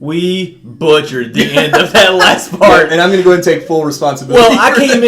we butchered the end of that last part. And I'm going to go ahead and take full responsibility. Well, I came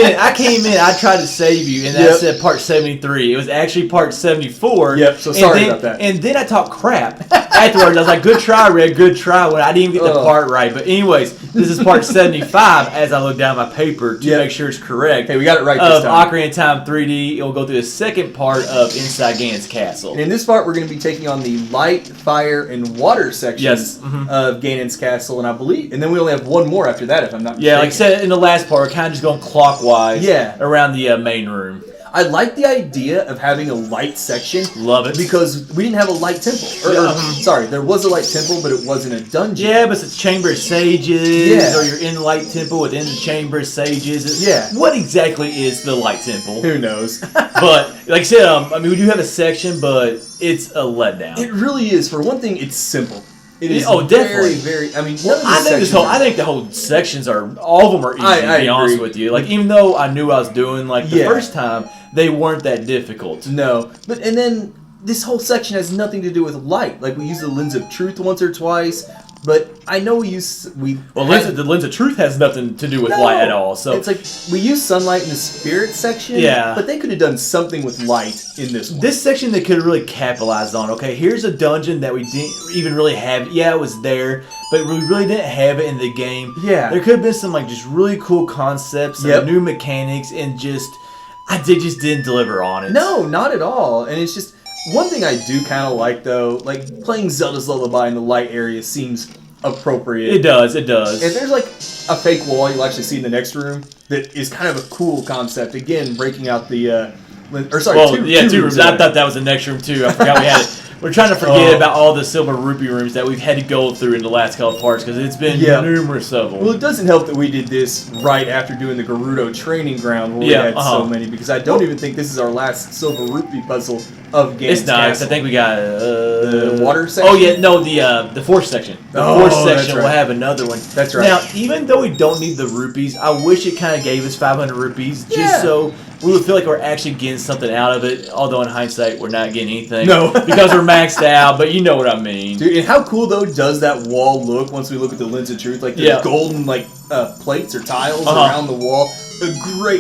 in, I tried to save you, and that said part 73. It was actually part 74. Yep, so sorry about that. And then I talked crap afterwards. I was like, good try, Red, good try, when I didn't even get the part right. But anyways, this is part 75 as I look down my paper to make sure it's correct. Hey, we got it right this time. Ocarina of Time 3D. It will go through the second part of Inside Ganon's Castle. And in this part, we're going to be taking on the light, fire, and water sections of Ganon's Castle, and I believe, and then we only have one more after that, if I'm not mistaken. Yeah, like I said in the last part, we're kind of just going clockwise around the main room. I like the idea of having a light section. Love it. Because we didn't have a light temple. Sorry, there was a light temple, but it wasn't a dungeon. Yeah, but it's Chamber of Sages, or you're in the light temple within the Chamber of Sages. What exactly is the light temple? Who knows? But, like I said, I mean, we do have a section, but it's a letdown. It really is. For one thing, it's simple. It is definitely. very. I mean, I think the whole sections are, all of them are easy. To be honest with you, like even though I knew I was doing like the first time, they weren't that difficult. No, and then this whole section has nothing to do with light. Like we use the lens of truth once or twice. But I know the lens of truth has nothing to do with light at all. So it's like we use sunlight in the spirit section. Yeah, but they could have done something with light in this one. This section they could have really capitalized on. Okay, here's a dungeon that we didn't even really have. Yeah, it was there, but we really didn't have it in the game. Yeah, there could have been some like just really cool concepts, and new mechanics, and they just didn't deliver on it. No, not at all. And it's just. One thing I do kind of like, though, like playing Zelda's Lullaby in the light area seems appropriate. It does. If there's like a fake wall you'll actually see in the next room that is kind of a cool concept. Again, breaking out the, two rooms. I thought that was the next room too. I forgot we had it. We're trying to forget about all the silver rupee rooms that we've had to go through in the last couple parts because it's been numerous of them. Well, it doesn't help that we did this right after doing the Gerudo training ground where we had so many because I don't even think this is our last silver rupee puzzle of Ganon's It's nice. Castle. I think we got the water section. Oh yeah, no, the fourth section. The fourth section will have another one. That's right. Now, even though we don't need the rupees, I wish it kind of gave us 500 rupees just so we would feel like we're actually getting something out of it. Although in hindsight, we're not getting anything. No, because we're maxed out. But you know what I mean, dude. And how cool though does that wall look once we look at the lens of truth? Like the golden plates or tiles around the wall. A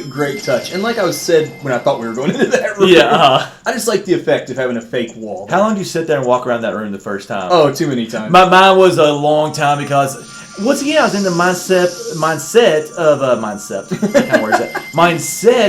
great touch. And like I was said when I thought we were going into that room, I just like the effect of having a fake wall. How long did you sit there and walk around that room the first time? Oh, too many times. Mine was a long time because once again I was in the mindset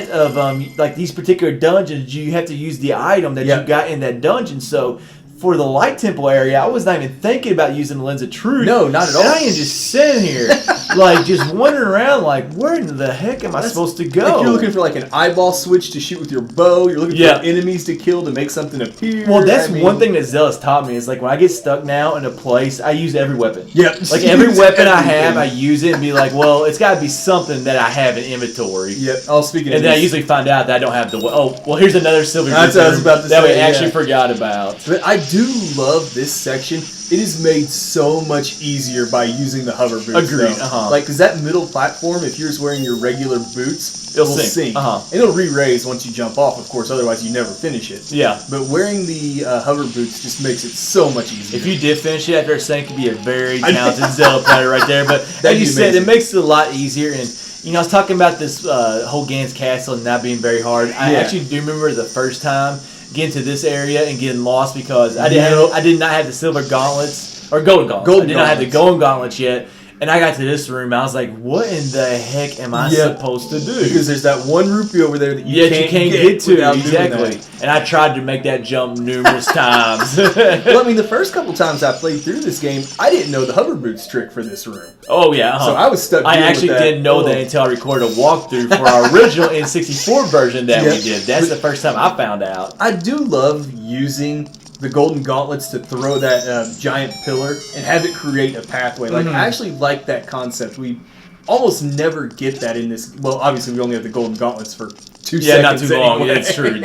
of like these particular dungeons. You have to use the item that you got in that dungeon. So for the light temple area, I was not even thinking about using the lens of truth. No, not at all. And I am just sitting here, like, just wandering around, like, where in the heck am I supposed to go? Like you're looking for, like, an eyeball switch to shoot with your bow. You're looking for enemies to kill to make something appear. Well, that's one thing that Zelda's taught me is, like, when I get stuck now in a place, I use every weapon. Yep. Like, every weapon I have, I use it and be like, well, it's got to be something that I have in inventory. Yep. Oh, speaking of and then I usually find out that I don't have the... Oh, well, here's another silver that's what I was about to that say, we actually forgot about. But I do love this section. It is made so much easier by using the hover boots. Agreed. Like, because that middle platform, if you're just wearing your regular boots, it'll sink. And it'll re-raise once you jump off, of course. Otherwise, you never finish it. Yeah. But wearing the hover boots just makes it so much easier. If you did finish it after a sink, you'd be a very talented Zelda player right there. But like you said, it makes it a lot easier. And you know, I was talking about this whole Ganon's Castle and not being very hard. I actually do remember the first time getting to this area and getting lost because I did not have the silver gauntlets or golden gauntlets. I did not have the golden gauntlets yet. And I got to this room, and I was like, what in the heck am I supposed to do? Because there's that one rupee over there that you can't get to. Exactly. And I tried to make that jump numerous times. Well, I mean, the first couple times I played through this game, I didn't know the hover boots trick for this room. Oh, yeah. So I was stuck I actually didn't know that until I recorded a walkthrough for our original N64 version that we did. That's the first time I found out. I do love using the golden gauntlets to throw that giant pillar and have it create a pathway. Like, I actually like that concept. We almost never get that in this. Well, obviously we only have the golden gauntlets for 2 seconds. Yeah, not too long. Anyway. It's true.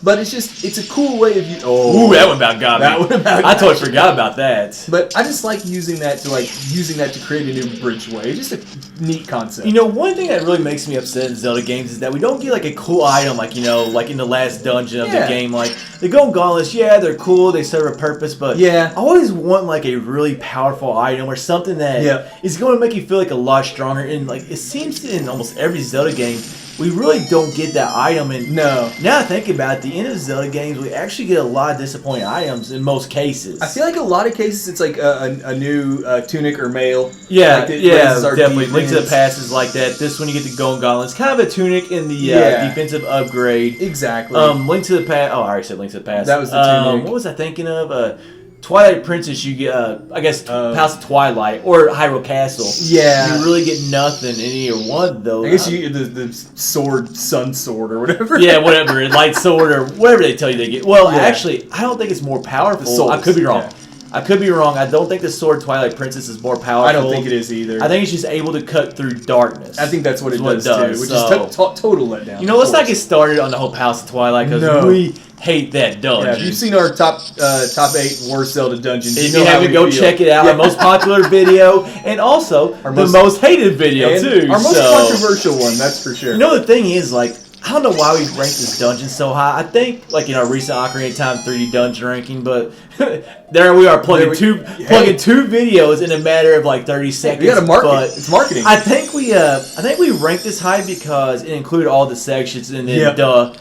But it's a cool way of Ooh, that one about got me. I totally forgot about that. But I just like using that to create a new bridgeway. It's just a neat concept. You know, one thing that really makes me upset in Zelda games is that we don't get like a cool item, like like in the last dungeon of the game. Like the golden gauntlets, they're cool, they serve a purpose, but I always want like a really powerful item or something that is going to make you feel like a lot stronger. And like it seems in almost every Zelda game, we really don't get that item. And now I think about it, at the end of Zelda games, we actually get a lot of disappointing items in most cases. I feel like a lot of cases it's like a new tunic or mail. Yeah, like definitely. Link to the Past is like that. This one you get the golden gauntlets, kind of a tunic in the defensive upgrade. Exactly. Link to the Past. Oh, I already said Link to the Past. That was the tunic. What was I thinking of? Twilight Princess, you get, I guess, Palace of Twilight or Hyrule Castle. Yeah. You really get nothing in either one, though. I guess you get the sword, sun sword, or whatever. Yeah, whatever. Light sword or whatever they tell you they get. Well, actually, I don't think it's more powerful. I could be wrong. I could be wrong. I don't think the sword Twilight Princess is more powerful. I don't think it is either. I think it's just able to cut through darkness. I think that's what it does too, which is total letdown. You know, let's not get started on the whole Palace of Twilight because we hate that dungeon. Yeah, if you've seen our top 8 worst Zelda dungeons, if you haven't, go check it out. Our most popular video, and also the most hated video too. Our most controversial one, that's for sure. You know, the thing is, like, I don't know why we ranked this dungeon so high. I think, like, in our recent Ocarina of Time 3D dungeon ranking, but there we are plugging two videos in a matter of like 30 seconds. You got to market. It's marketing. I think we ranked this high because it included all the sections and then the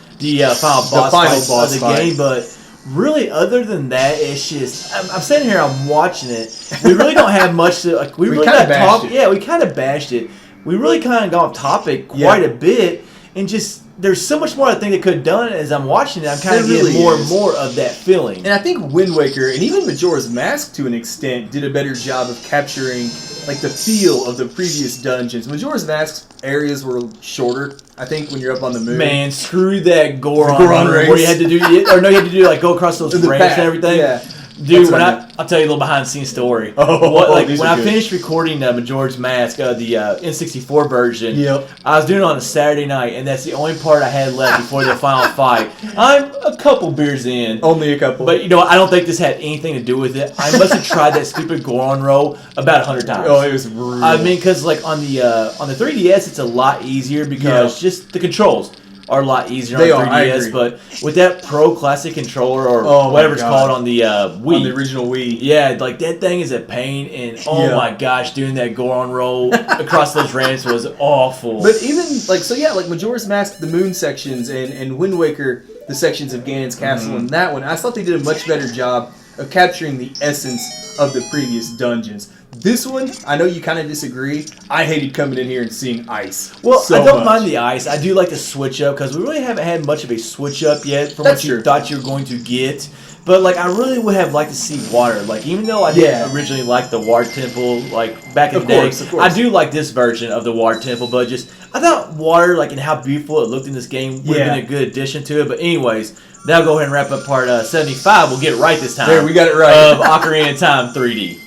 final boss of the game. But really, other than that, it's just I'm sitting here, I'm watching it. We really don't have much to like. We really kind of bashed it. Yeah, we kind of bashed it. We really kind of got off topic quite a bit, and just. There's so much more I think they could have done as I'm watching it. I'm kind of getting more and more of that feeling. And I think Wind Waker and even Majora's Mask to an extent did a better job of capturing like the feel of the previous dungeons. Majora's Mask's areas were shorter. I think when you're up on the moon. Man, screw that Goron race where you had to do like go across those ramps and everything. Yeah. Dude, I'll tell you a little behind the scenes story. When I finished recording Majora's Mask, the N64 version, I was doing it on a Saturday night, and that's the only part I had left before the final fight. I'm a couple beers in. Only a couple. But, you know, I don't think this had anything to do with it. I must have tried that stupid Goron roll about 100 times. Oh, it was brutal. I mean, because, like, on the 3DS, it's a lot easier because just the controls are a lot easier on the 3DS, but with that Pro Classic controller or whatever it's called on the Wii, on the original Wii, like that thing is a pain, and my gosh, doing that Goron roll across those ramps was awful. But even like Majora's Mask, the moon sections, and Wind Waker, the sections of Ganon's castle, and that one, I thought they did a much better job of capturing the essence of the previous dungeons. This one, I know you kind of disagree. I hated coming in here and seeing ice. Well, I don't mind the ice. I do like the switch up because we really haven't had much of a switch up yet from what you thought you were going to get. But like, I really would have liked to see water. Like, even though I didn't originally like the water temple, like back in the day, I do like this version of the water temple. But just I thought water, like, and how beautiful it looked in this game, would have been a good addition to it. But anyways, now go ahead and wrap up part 75. We'll get it right this time. There, we got it right. Of Ocarina of Time 3D.